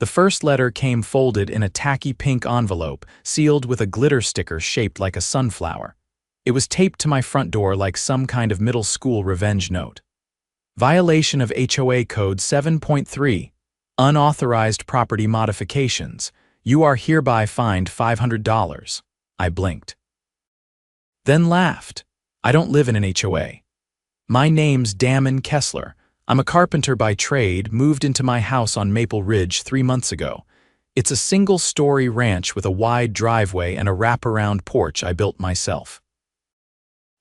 The first letter came folded in a tacky pink envelope, sealed with a glitter sticker shaped like a sunflower. It was taped to my front door like some kind of middle school revenge note. Violation of HOA Code 7.3. Unauthorized property modifications. You are hereby fined $500. I blinked. Then laughed. I don't live in an HOA. My name's Damon Kessler. I'm a carpenter by trade, moved into my house on Maple Ridge 3 months ago. It's a single-story ranch with a wide driveway and a wraparound porch I built myself.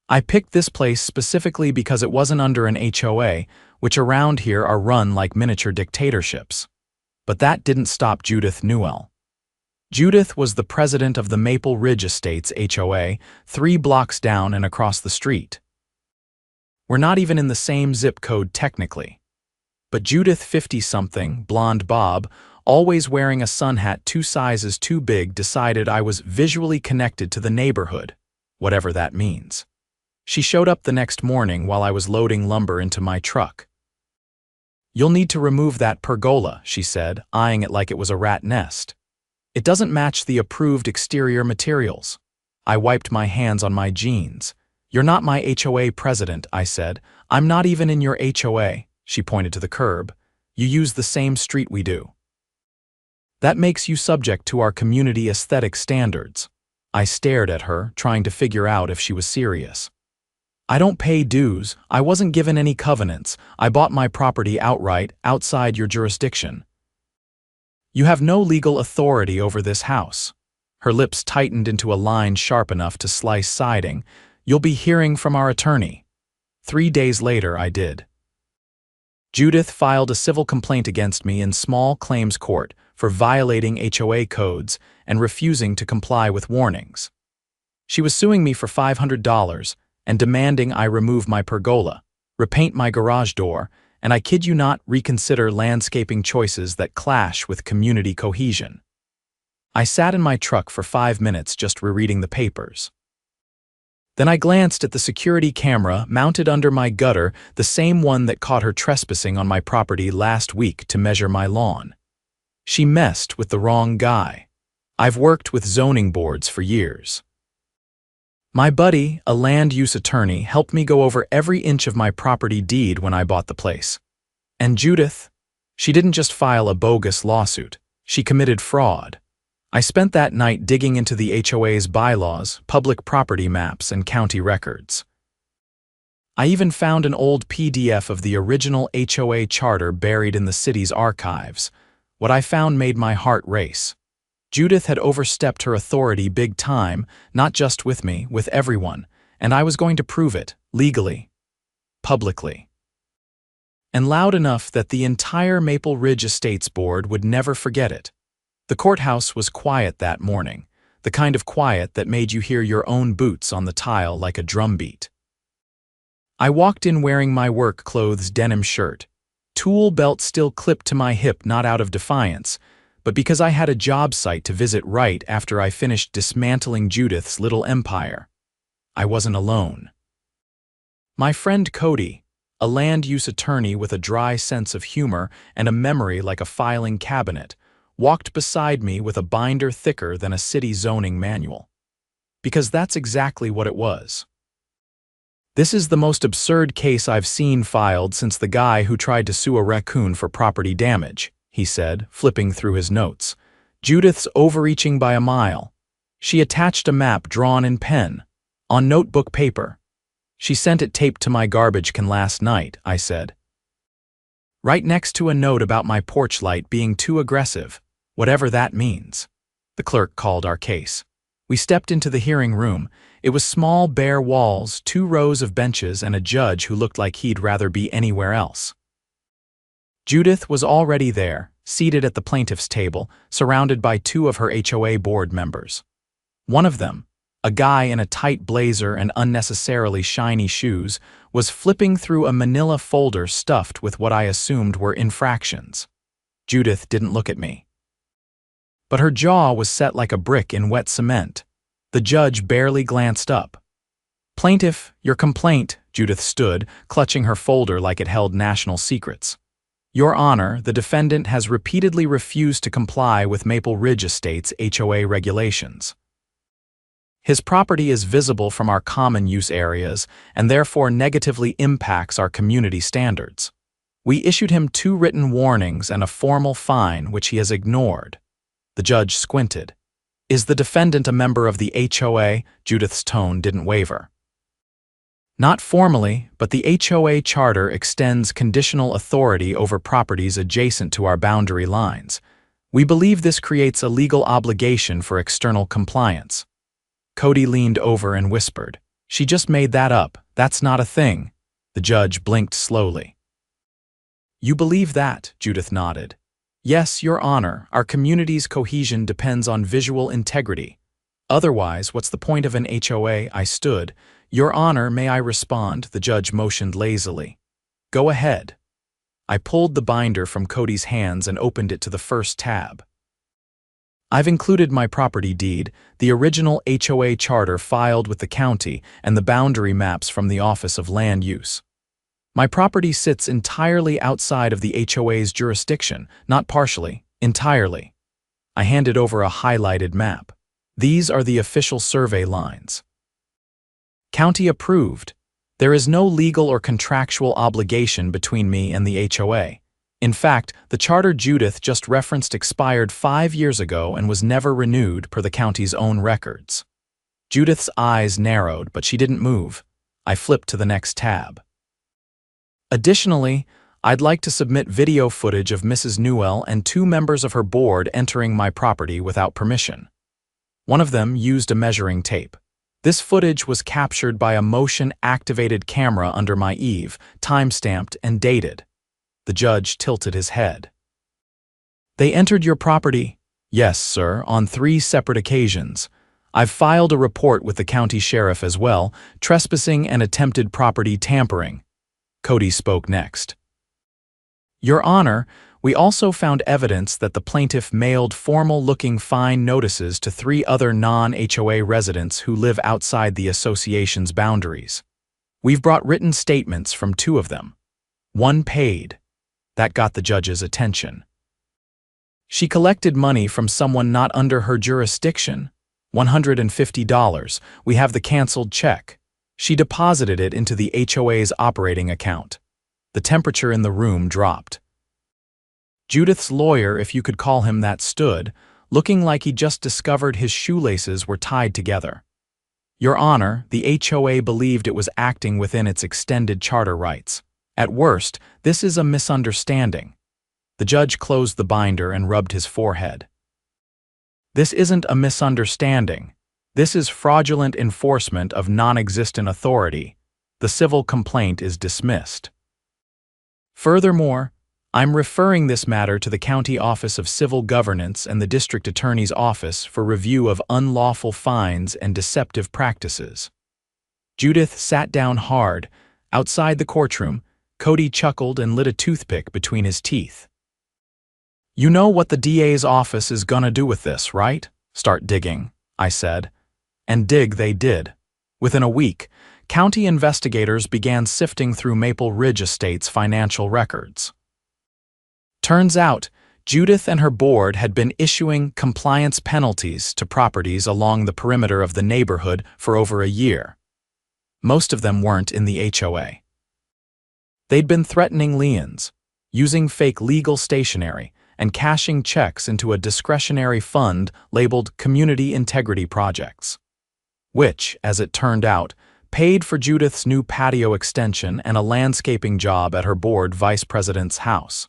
I picked this place specifically because it wasn't under an HOA, which around here are run like miniature dictatorships. But that didn't stop Judith Newell. Judith was the president of the Maple Ridge Estates HOA, 3 blocks down and across the street. We're not even in the same zip code technically. But Judith, 50-something, blonde bob, always wearing a sun hat 2 sizes too big, decided I was visually connected to the neighborhood, whatever that means. She showed up the next morning while I was loading lumber into my truck. "You'll need to remove that pergola," she said, eyeing it like it was a rat nest. "It doesn't match the approved exterior materials." I wiped my hands on my jeans. "You're not my HOA president," I said. "I'm not even in your HOA." She pointed to the curb. "You use the same street we do. That makes you subject to our community aesthetic standards." I stared at her, trying to figure out if she was serious. "I don't pay dues. I wasn't given any covenants. I bought my property outright, outside your jurisdiction. You have no legal authority over this house." Her lips tightened into a line sharp enough to slice siding. "You'll be hearing from our attorney." 3 days later, I did. Judith filed a civil complaint against me in small claims court for violating HOA codes and refusing to comply with warnings. She was suing me for $500 and demanding I remove my pergola, repaint my garage door, and I kid you not, reconsider landscaping choices that clash with community cohesion. I sat in my truck for 5 minutes just rereading the papers. Then I glanced at the security camera mounted under my gutter, the same one that caught her trespassing on my property last week to measure my lawn. She messed with the wrong guy. I've worked with zoning boards for years. My buddy, a land use attorney, helped me go over every inch of my property deed when I bought the place. And Judith, she didn't just file a bogus lawsuit, she committed fraud. I spent that night digging into the HOA's bylaws, public property maps, and county records. I even found an old PDF of the original HOA charter buried in the city's archives. What I found made my heart race. Judith had overstepped her authority big time, not just with me, with everyone, and I was going to prove it, legally, publicly. And loud enough that the entire Maple Ridge Estates Board would never forget it. The courthouse was quiet that morning, the kind of quiet that made you hear your own boots on the tile like a drumbeat. I walked in wearing my work clothes denim shirt, tool belt still clipped to my hip, not out of defiance, but because I had a job site to visit right after I finished dismantling Judith's little empire. I wasn't alone. My friend Cody, a land use attorney with a dry sense of humor and a memory like a filing cabinet, walked beside me with a binder thicker than a city zoning manual. Because that's exactly what it was. "This is the most absurd case I've seen filed since the guy who tried to sue a raccoon for property damage," he said, flipping through his notes. "Judith's overreaching by a mile. She attached a map drawn in pen, on notebook paper. She sent it taped to my garbage can last night," I said. "Right next to a note about my porch light being too aggressive, whatever that means." The clerk called our case. We stepped into the hearing room. It was small, bare walls, 2 rows of benches, and a judge who looked like he'd rather be anywhere else. Judith was already there, seated at the plaintiff's table, surrounded by 2 of her HOA board members. One of them, a guy in a tight blazer and unnecessarily shiny shoes, was flipping through a manila folder stuffed with what I assumed were infractions. Judith didn't look at me. But her jaw was set like a brick in wet cement. The judge barely glanced up. "Plaintiff, your complaint," Judith stood, clutching her folder like it held national secrets. Your Honor, the defendant has repeatedly refused to comply with Maple Ridge Estate's HOA regulations. His property is visible from our common use areas and therefore negatively impacts our community standards. We issued him 2 written warnings and a formal fine, which he has ignored. The judge squinted. Is the defendant a member of the HOA? Judith's tone didn't waver. Not formally, but the HOA charter extends conditional authority over properties adjacent to our boundary lines. We believe this creates a legal obligation for external compliance. Cody leaned over and whispered, "She just made that up. That's not a thing." The judge blinked slowly. "You believe that?" Judith nodded. "Yes, Your Honor, our community's cohesion depends on visual integrity. Otherwise, what's the point of an HOA?" I stood. "Your Honor, may I respond?" The judge motioned lazily. "Go ahead." I pulled the binder from Cody's hands and opened it to the first tab. I've included my property deed, the original HOA charter filed with the county, and the boundary maps from the Office of Land Use. My property sits entirely outside of the HOA's jurisdiction, not partially, entirely. I handed over a highlighted map. These are the official survey lines. County approved. There is no legal or contractual obligation between me and the HOA. In fact, the charter Judith just referenced expired 5 years ago and was never renewed per the county's own records. Judith's eyes narrowed, but she didn't move. I flipped to the next tab. Additionally, I'd like to submit video footage of Mrs. Newell and 2 members of her board entering my property without permission. One of them used a measuring tape. This footage was captured by a motion-activated camera under my eave, time-stamped and dated. The judge tilted his head. "They entered your property?" "Yes, sir, on 3 separate occasions. I've filed a report with the county sheriff as well, trespassing and attempted property tampering." Cody spoke next. "Your Honor, we also found evidence that the plaintiff mailed formal-looking fine notices to 3 other non-HOA residents who live outside the association's boundaries. We've brought written statements from 2 of them. One paid. That got the judge's attention. She collected money from someone not under her jurisdiction. $150. We have the canceled check. She deposited it into the HOA's operating account. The temperature in the room dropped. Judith's lawyer, if you could call him that, stood, looking like he just discovered his shoelaces were tied together. "Your Honor, the HOA believed it was acting within its extended charter rights. At worst, this is a misunderstanding." The judge closed the binder and rubbed his forehead. "This isn't a misunderstanding. This is fraudulent enforcement of non-existent authority. The civil complaint is dismissed. Furthermore, I'm referring this matter to the County Office of Civil Governance and the District Attorney's Office for review of unlawful fines and deceptive practices." Judith sat down hard. Outside the courtroom, Cody chuckled and lit a toothpick between his teeth. "You know what the DA's office is gonna do with this, right? Start digging," I said. And dig they did. Within a week, county investigators began sifting through Maple Ridge Estate's financial records. Turns out, Judith and her board had been issuing compliance penalties to properties along the perimeter of the neighborhood for over a year. Most of them weren't in the HOA. They'd been threatening liens, using fake legal stationery, and cashing checks into a discretionary fund labeled Community Integrity Projects, which, as it turned out, paid for Judith's new patio extension and a landscaping job at her board vice president's house.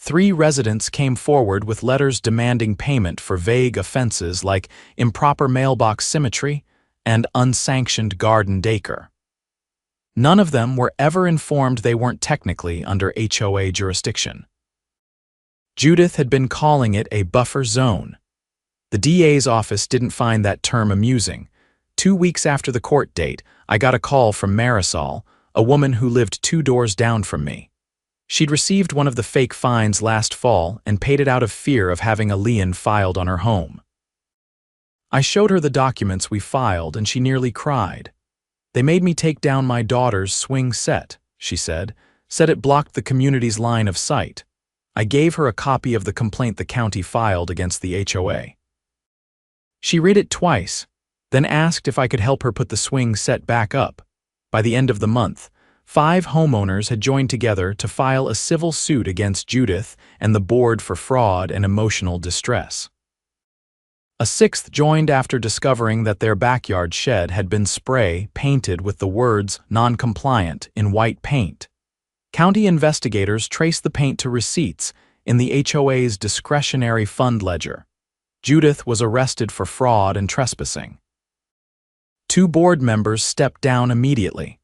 3 residents came forward with letters demanding payment for vague offenses like improper mailbox symmetry and unsanctioned garden decor. None of them were ever informed they weren't technically under HOA jurisdiction. Judith had been calling it a buffer zone. The DA's office didn't find that term amusing. 2 weeks after the court date, I got a call from Marisol, a woman who lived 2 doors down from me. She'd received one of the fake fines last fall and paid it out of fear of having a lien filed on her home. I showed her the documents we filed and she nearly cried. "They made me take down my daughter's swing set," she said, said it blocked the community's line of sight. I gave her a copy of the complaint the county filed against the HOA. She read it twice, then asked if I could help her put the swing set back up. By the end of the month, 5 homeowners had joined together to file a civil suit against Judith and the board for fraud and emotional distress. A 6th joined after discovering that their backyard shed had been spray painted with the words "non-compliant" in white paint. County investigators traced the paint to receipts in the HOA's discretionary fund ledger. Judith was arrested for fraud and trespassing. 2 board members stepped down immediately.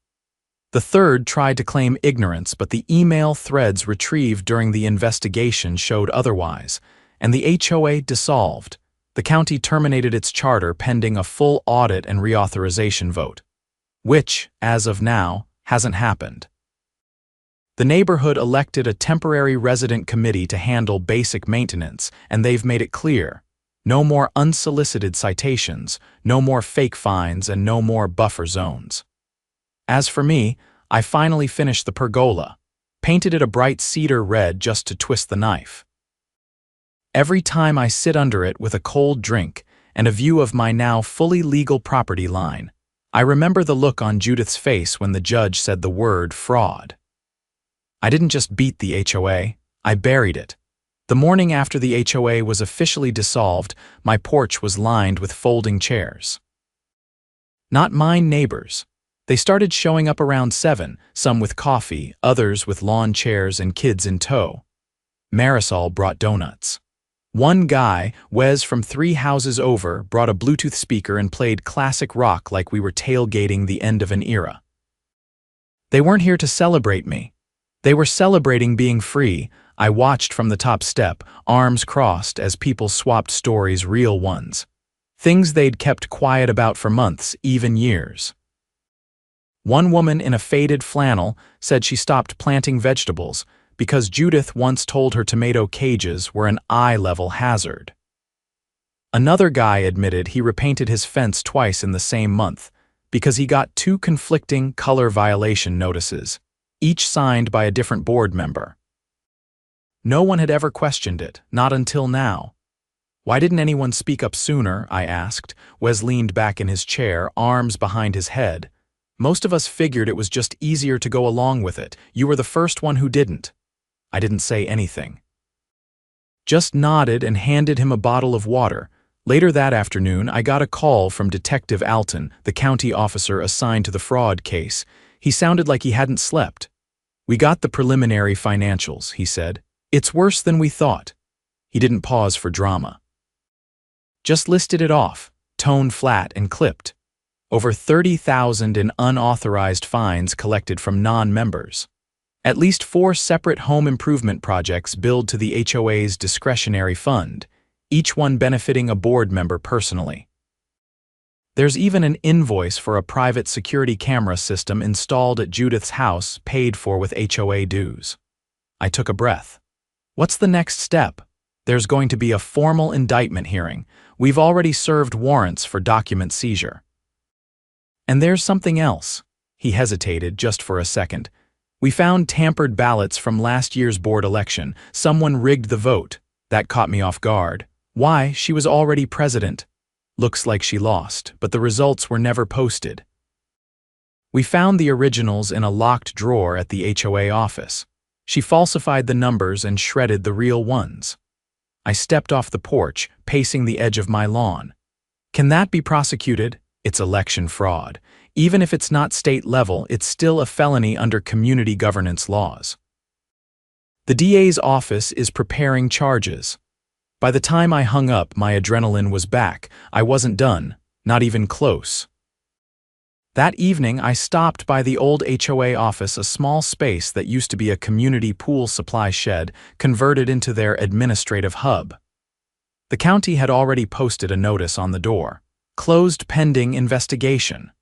The 3rd tried to claim ignorance, but the email threads retrieved during the investigation showed otherwise, and the HOA dissolved. The county terminated its charter pending a full audit and reauthorization vote, which, as of now, hasn't happened. The neighborhood elected a temporary resident committee to handle basic maintenance, and they've made it clear: no more unsolicited citations, no more fake fines, and no more buffer zones. As for me, I finally finished the pergola, painted it a bright cedar red just to twist the knife. Every time I sit under it with a cold drink and a view of my now fully legal property line, I remember the look on Judith's face when the judge said the word fraud. I didn't just beat the HOA, I buried it. The morning after the HOA was officially dissolved, my porch was lined with folding chairs. Not mine neighbors. They started showing up around 7, some with coffee, others with lawn chairs and kids in tow. Marisol brought donuts. One guy, Wes from 3 houses over, brought a Bluetooth speaker and played classic rock like we were tailgating the end of an era. They weren't here to celebrate me. They were celebrating being free. I watched from the top step, arms crossed, as people swapped stories, real ones. Things they'd kept quiet about for months, even years. One woman in a faded flannel said she stopped planting vegetables because Judith once told her tomato cages were an eye-level hazard. Another guy admitted he repainted his fence twice in the same month because he got 2 conflicting color violation notices, each signed by a different board member. No one had ever questioned it, not until now. Why didn't anyone speak up sooner? I asked. Wes leaned back in his chair, arms behind his head. Most of us figured it was just easier to go along with it. You were the first one who didn't. I didn't say anything. Just nodded and handed him a bottle of water. Later that afternoon, I got a call from Detective Alton, the county officer assigned to the fraud case. He sounded like he hadn't slept. "We got the preliminary financials," he said. "It's worse than we thought." He didn't pause for drama. Just listed it off, tone flat and clipped. Over 30,000 in unauthorized fines collected from non-members. At least 4 separate home improvement projects billed to the HOA's discretionary fund, each one benefiting a board member personally. There's even an invoice for a private security camera system installed at Judith's house, paid for with HOA dues. I took a breath. What's the next step? There's going to be a formal indictment hearing. We've already served warrants for document seizure. And there's something else. He hesitated just for a second. We found tampered ballots from last year's board election. Someone rigged the vote. That caught me off guard. Why? She was already president. Looks like she lost, but the results were never posted. We found the originals in a locked drawer at the HOA office. She falsified the numbers and shredded the real ones. I stepped off the porch, pacing the edge of my lawn. Can that be prosecuted? It's election fraud. Even if it's not state level, it's still a felony under community governance laws. The DA's office is preparing charges. By the time I hung up, my adrenaline was back. I wasn't done, not even close. That evening, I stopped by the old HOA office, a small space that used to be a community pool supply shed, converted into their administrative hub. The county had already posted a notice on the door, "Closed pending investigation."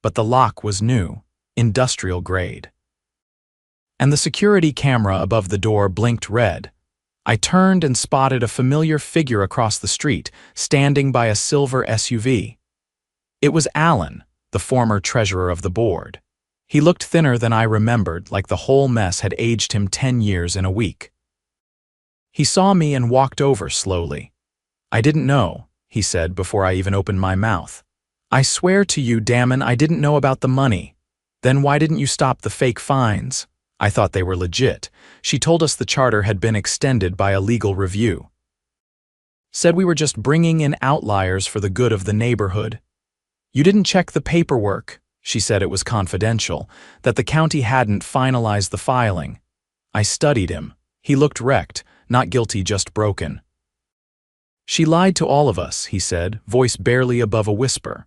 But the lock was new, industrial grade. And the security camera above the door blinked red. I turned and spotted a familiar figure across the street, standing by a silver SUV. It was Alan, the former treasurer of the board. He looked thinner than I remembered, like the whole mess had aged him 10 years in a week. He saw me and walked over slowly. "I didn't know," he said before I even opened my mouth. "I swear to you, Damon, I didn't know about the money." "Then why didn't you stop the fake fines?" "I thought they were legit. She told us the charter had been extended by a legal review. Said we were just bringing in outliers for the good of the neighborhood." "You didn't check the paperwork." She said it was confidential, that the county hadn't finalized the filing. I studied him. He looked wrecked, not guilty, just broken. "She lied to all of us," he said, voice barely above a whisper.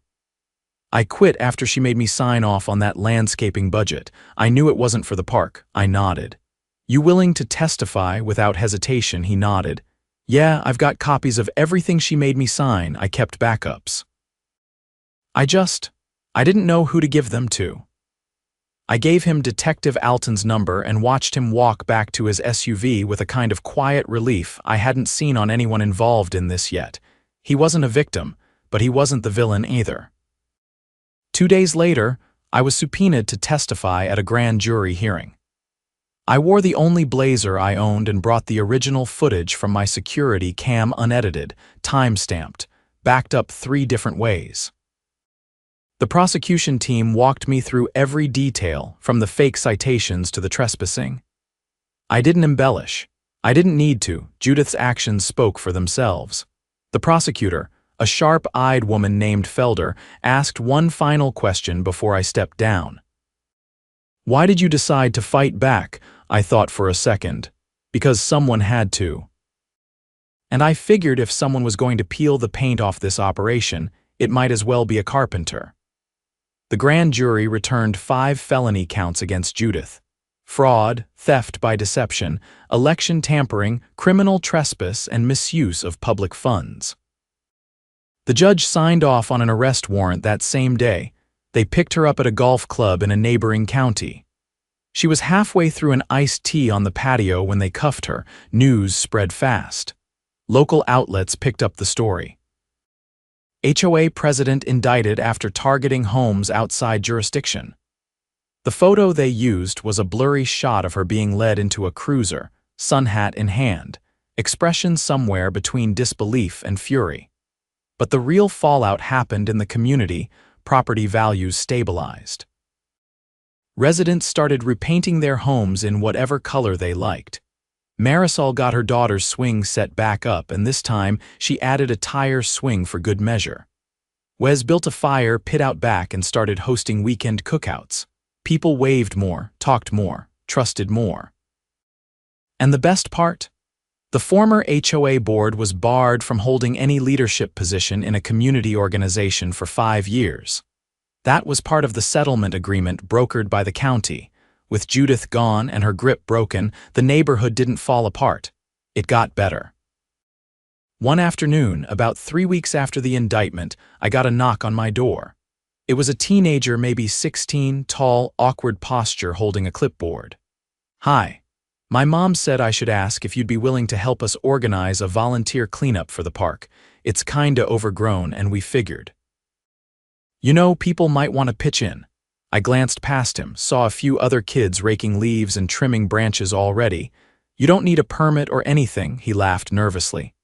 "I quit after she made me sign off on that landscaping budget. I knew it wasn't for the park." I nodded. "You willing to testify?" Without hesitation, he nodded. "Yeah, I've got copies of everything she made me sign. I kept backups. I didn't know who to give them to." I gave him Detective Alton's number and watched him walk back to his SUV with a kind of quiet relief I hadn't seen on anyone involved in this yet. He wasn't a victim, but he wasn't the villain either. 2 days later, I was subpoenaed to testify at a grand jury hearing. I wore the only blazer I owned and brought the original footage from my security cam unedited, time-stamped, backed up 3 different ways. The prosecution team walked me through every detail, from the fake citations to the trespassing. I didn't embellish. I didn't need to. Judith's actions spoke for themselves. The prosecutor, a sharp-eyed woman named Felder, asked one final question before I stepped down. "Why did you decide to fight back?" I thought for a second. "Because someone had to. And I figured if someone was going to peel the paint off this operation, it might as well be a carpenter." The grand jury returned 5 felony counts against Judith: fraud, theft by deception, election tampering, criminal trespass, and misuse of public funds. The judge signed off on an arrest warrant that same day. They picked her up at a golf club in a neighboring county. She was halfway through an iced tea on the patio when they cuffed her. News spread fast. Local outlets picked up the story. HOA president indicted after targeting homes outside jurisdiction. The photo they used was a blurry shot of her being led into a cruiser, sun hat in hand, expression somewhere between disbelief and fury. But the real fallout happened in the community. Property values stabilized. Residents started repainting their homes in whatever color they liked. Marisol got her daughter's swing set back up, and this time she added a tire swing for good measure. Wes built a fire pit out back and started hosting weekend cookouts. People waved more, talked more, trusted more. And the best part? The former HOA board was barred from holding any leadership position in a community organization for 5 years. That was part of the settlement agreement brokered by the county. With Judith gone and her grip broken, the neighborhood didn't fall apart. It got better. One afternoon, about 3 weeks after the indictment, I got a knock on my door. It was a teenager, maybe 16, tall, awkward posture holding a clipboard. "Hi. My mom said I should ask if you'd be willing to help us organize a volunteer cleanup for the park. It's kinda overgrown and we figured. You know, people might want to pitch in." I glanced past him, saw a few other kids raking leaves and trimming branches already. "You don't need a permit or anything," he laughed nervously.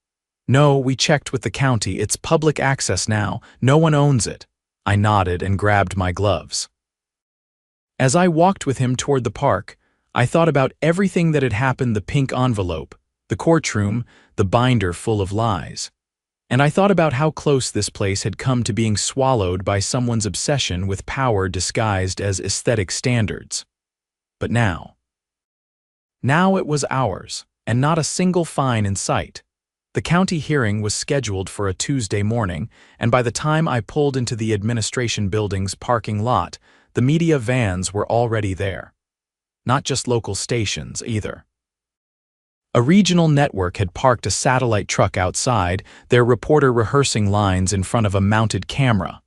"No, we checked with the county. It's public access now. No one owns it." I nodded and grabbed my gloves. As I walked with him toward the park, I thought about everything that had happened: the pink envelope, the courtroom, the binder full of lies. And I thought about how close this place had come to being swallowed by someone's obsession with power disguised as aesthetic standards. But now it was ours, and not a single fine in sight. The county hearing was scheduled for a Tuesday morning, and by the time I pulled into the administration building's parking lot, the media vans were already there. Not just local stations, either. A regional network had parked a satellite truck outside, their reporter rehearsing lines in front of a mounted camera.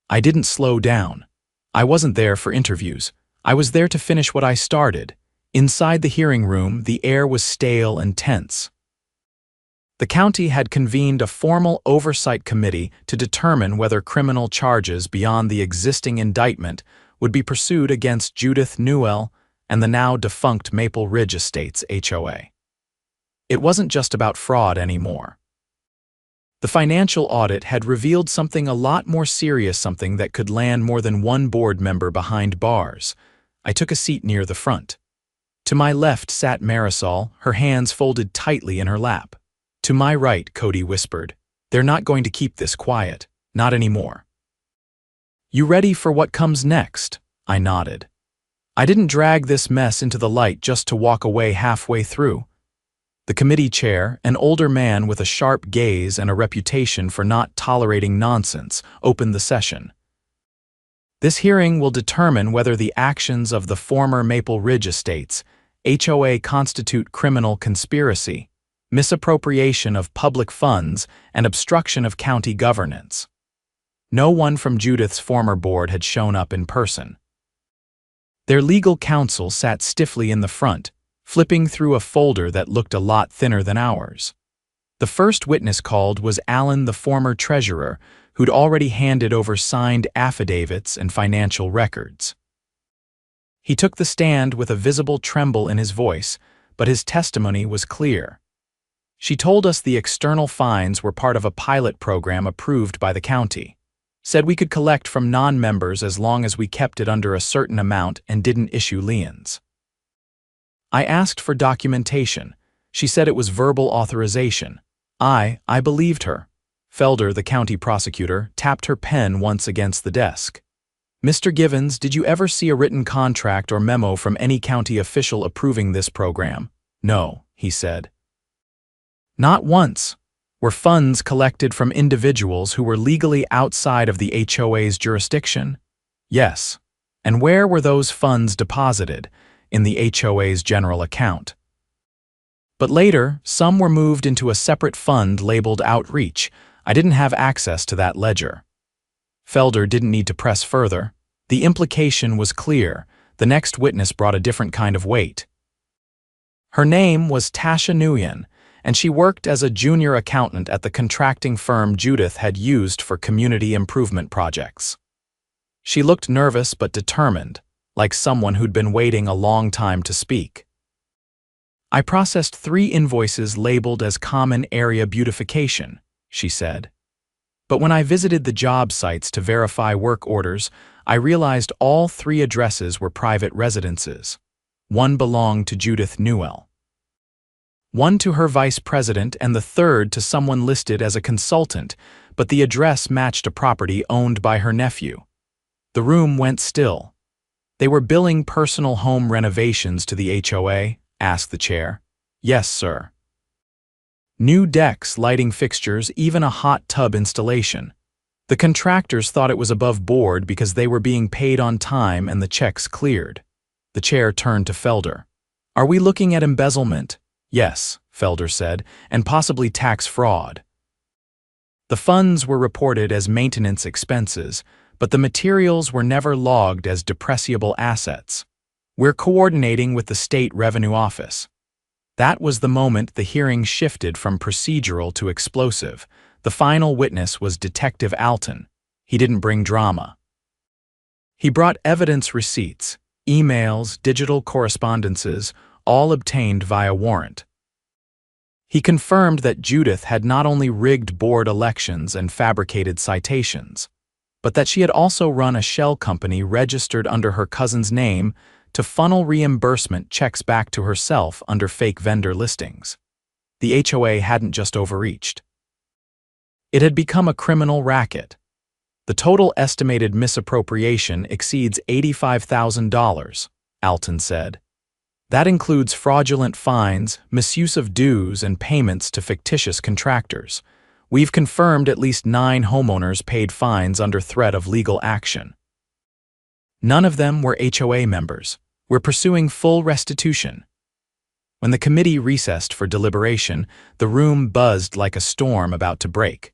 I didn't slow down. I wasn't there for interviews. I was there to finish what I started. Inside the hearing room, the air was stale and tense. The county had convened a formal oversight committee to determine whether criminal charges beyond the existing indictment would be pursued against Judith Newell and the now defunct Maple Ridge Estates HOA. It wasn't just about fraud anymore. The financial audit had revealed something a lot more serious, something that could land more than one board member behind bars. I took a seat near the front. To my left sat Marisol, her hands folded tightly in her lap. To my right, Cody whispered, "They're not going to keep this quiet. Not anymore." "You ready for what comes next?" I nodded. I didn't drag this mess into the light just to walk away halfway through. The committee chair, an older man with a sharp gaze and a reputation for not tolerating nonsense, opened the session. "This hearing will determine whether the actions of the former Maple Ridge Estates HOA constitute criminal conspiracy, misappropriation of public funds, and obstruction of county governance." No one from Judith's former board had shown up in person. Their legal counsel sat stiffly in the front, flipping through a folder that looked a lot thinner than ours. The first witness called was Alan, the former treasurer, who'd already handed over signed affidavits and financial records. He took the stand with a visible tremble in his voice, but his testimony was clear. She told us the external fines were part of a pilot program approved by the county. Said we could collect from non-members as long as we kept it under a certain amount and didn't issue liens. I asked for documentation. She said it was verbal authorization. I believed her. Felder, the county prosecutor, tapped her pen once against the desk. "Mr. Givens, did you ever see a written contract or memo from any county official approving this program?" "No," he said. "Not once. Were funds collected from individuals who were legally outside of the HOA's jurisdiction?" "Yes." "And where were those funds deposited?" "In the HOA's general account." "But later, some were moved into a separate fund labeled Outreach. I didn't have access to that ledger." Felder didn't need to press further. The implication was clear. The next witness brought a different kind of weight. Her name was Tasha Nguyen, and she worked as a junior accountant at the contracting firm Judith had used for community improvement projects. She looked nervous but determined, like someone who'd been waiting a long time to speak. "I processed 3 invoices labeled as common area beautification," she said. "But when I visited the job sites to verify work orders, I realized all 3 addresses were private residences. One belonged to Judith Newell, one to her vice president, and the third to someone listed as a consultant, but the address matched a property owned by her nephew." The room went still. "They were billing personal home renovations to the HOA?" asked the chair. "Yes, sir. New decks, lighting fixtures, even a hot tub installation. The contractors thought it was above board because they were being paid on time and the checks cleared." The chair turned to Felder. "Are we looking at embezzlement?" "Yes," Felder said, "and possibly tax fraud." The funds were reported as maintenance expenses, but the materials were never logged as depreciable assets. "We're coordinating with the State Revenue Office." That was the moment the hearing shifted from procedural to explosive. The final witness was Detective Alton. He didn't bring drama. He brought evidence receipts, emails, digital correspondences, all obtained via warrant. He confirmed that Judith had not only rigged board elections and fabricated citations, but that she had also run a shell company registered under her cousin's name to funnel reimbursement checks back to herself under fake vendor listings. The HOA hadn't just overreached. It had become a criminal racket. The total estimated misappropriation exceeds $85,000, Alton said. That includes fraudulent fines, misuse of dues, and payments to fictitious contractors. We've confirmed at least 9 homeowners paid fines under threat of legal action. None of them were HOA members. We're pursuing full restitution. When the committee recessed for deliberation, the room buzzed like a storm about to break.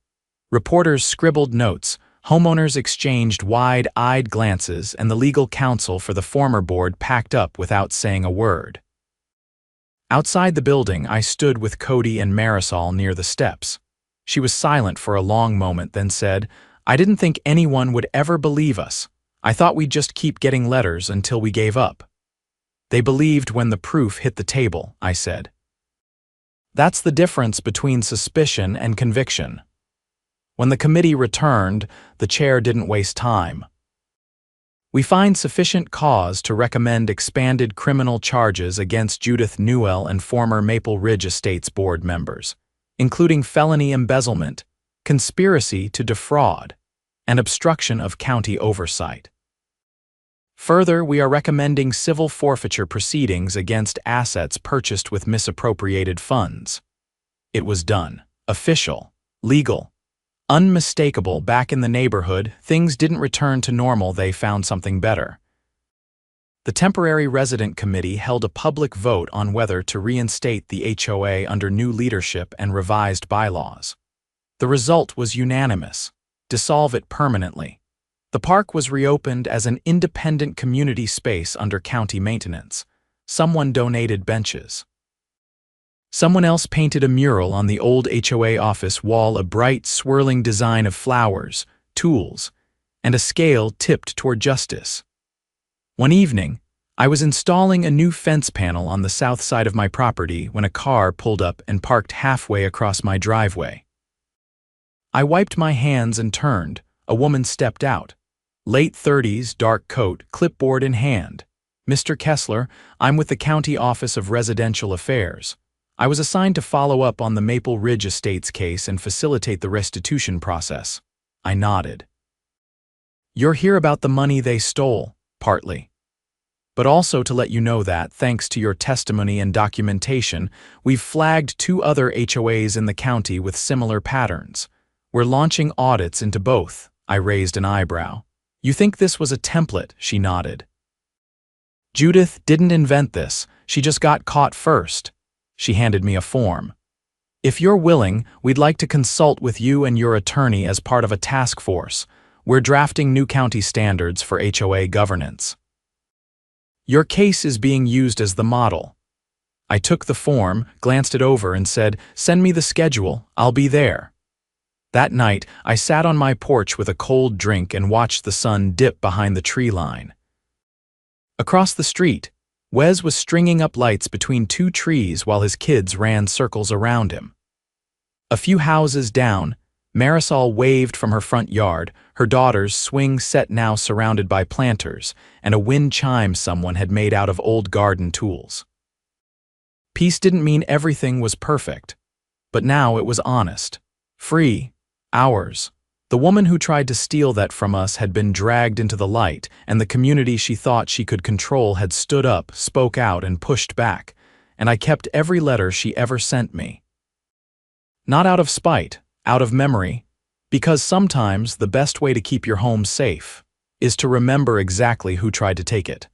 Reporters scribbled notes, homeowners exchanged wide-eyed glances, and the legal counsel for the former board packed up without saying a word. Outside the building, I stood with Cody and Marisol near the steps. She was silent for a long moment, then said, "I didn't think anyone would ever believe us. I thought we'd just keep getting letters until we gave up. They believed when the proof hit the table, I said. That's the difference between suspicion and conviction. When the committee returned, the chair didn't waste time. We find sufficient cause to recommend expanded criminal charges against Judith Newell and former Maple Ridge Estates board members, including felony embezzlement, conspiracy to defraud, and obstruction of county oversight. Further, we are recommending civil forfeiture proceedings against assets purchased with misappropriated funds. It was done. Official, legal, unmistakable. Back in the neighborhood, things didn't return to normal. They found something better. The Temporary Resident Committee held a public vote on whether to reinstate the HOA under new leadership and revised bylaws. The result was unanimous: dissolve it permanently. The park was reopened as an independent community space under county maintenance. Someone donated benches. Someone else painted a mural on the old HOA office wall, a bright, swirling design of flowers, tools, and a scale tipped toward justice. One evening, I was installing a new fence panel on the south side of my property when a car pulled up and parked halfway across my driveway. I wiped my hands and turned. A woman stepped out. Late 30s, dark coat, clipboard in hand. "Mr. Kessler, I'm with the County Office of Residential Affairs. I was assigned to follow up on the Maple Ridge Estates case and facilitate the restitution process." I nodded. "You're here about the money they stole, partly. But also to let you know that, thanks to your testimony and documentation, we've flagged 2 other HOAs in the county with similar patterns. We're launching audits into both." I raised an eyebrow. "You think this was a template?" She nodded. "Judith didn't invent this. She just got caught first." She handed me a form. "If you're willing, we'd like to consult with you and your attorney as part of a task force. We're drafting new county standards for HOA governance. Your case is being used as the model." I took the form, glanced it over, and said, "Send me the schedule. I'll be there." That night, I sat on my porch with a cold drink and watched the sun dip behind the tree line. Across the street, Wes was stringing up lights between 2 trees while his kids ran circles around him. A few houses down, Marisol waved from her front yard, her daughter's swing set now surrounded by planters, and a wind chime someone had made out of old garden tools. Peace didn't mean everything was perfect, but now it was honest, free, ours. The woman who tried to steal that from us had been dragged into the light, and the community she thought she could control had stood up, spoke out, and pushed back, and I kept every letter she ever sent me. Not out of spite, out of memory, because sometimes the best way to keep your home safe is to remember exactly who tried to take it.